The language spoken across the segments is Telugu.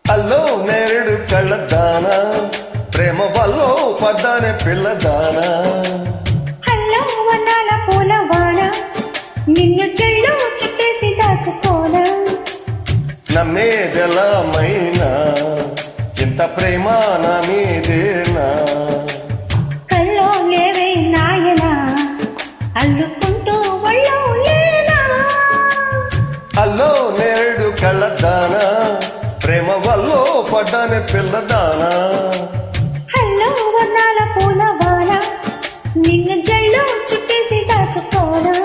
అల్లో నేరుడు కళ్ళదానా ప్రేమ వల్లో పడ్డానే పిల్లదానా హల్లో వనాల పూలవాన నిన్ను చెళ్ళు చుట్టేసి దాచుకోనా నమ్మేదెలామైనా ఇంత ప్రేమ నా మీదేనా కల్లో లేవే నాయనా అల్లుకుంటూ ఒళ్ళో లేనా అల్లో నేరుడు కళ్ళదానా ప్రేమ వల్లో పడ్డానే పిల్లదానా హల్లో వనాల పూలవాన నిన్ను చెళ్ళు చుట్టేసి దాచుకోనా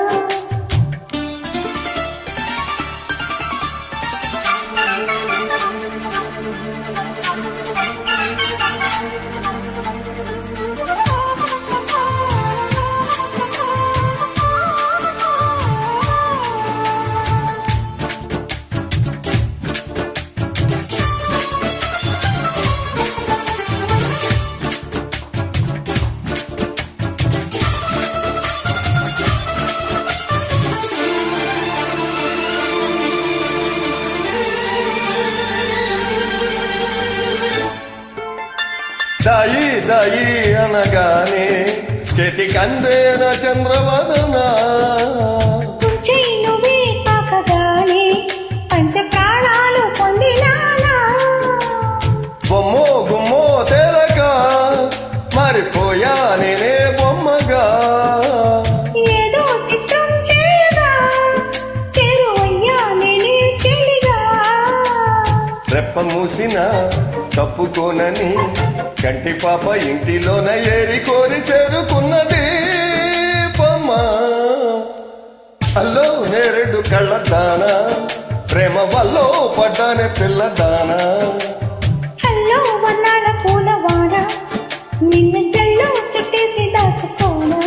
దాయి దాయి అనగానే చేతికందేన చంద్రవదన నువ్వే కాకగానే పంచ ప్రాణాలు పొందినానా బొమ్మో గుమ్మో తెలక మారిపోయా నేనే బొమ్మగా ఏదో చిత్తం చేయగా చెరువయ్యా నేనే చెలిగా రెప్ప మూసిన తప్పుకోనని కంటి పాప ఇంటిలోన ఏరి కోరి చేరుకున్నది బొమ్మ అల్లో నేరుడు కళ్ళదానా ప్రేమ వల్లో పడ్డానే పిల్లదానా హల్లో వనాల పూలవాన నిన్ను జల్లో చుట్టేసి దాచుకోనా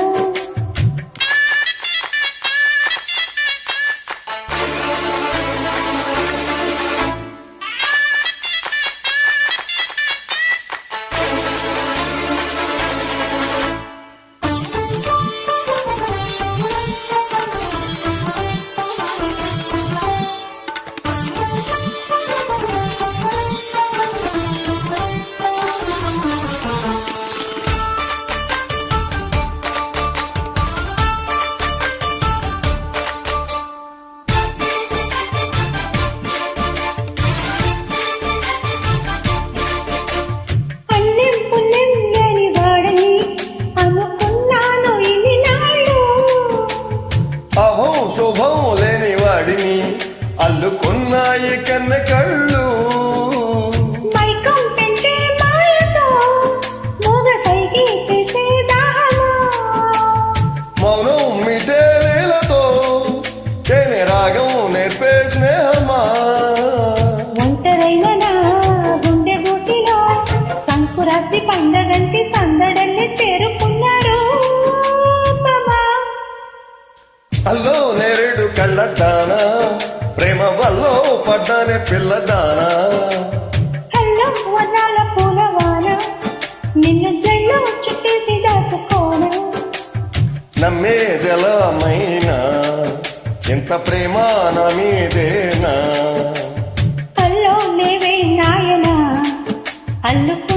అభం శుభం లేని వాడిని అల్లుకున్నాయి కన్న కళ్ళు మైకం పెంచే మాయతో మోగ పైకి చేసే దాహమా మౌనం మిటేలతో తేనె రాగం నేర్పే స్నేహమా ఒంటరైన నా గుండె గూటిలో సంకురాత్రి పండగంటి సందడల్ని చేరుకున్నారు అల్లో నేరుడు కళ్ళదానా ప్రేమ వల్లో పడ్డానే పిల్లదానా హల్లో వనాల పూలవాన నిన్ను జల్లో చుట్టేసి దాచుకోనా నమ్మేదెలామైనా ఇంత ప్రేమ నా మీదేనా కల్లో లేవే నాయనా అల్లుకు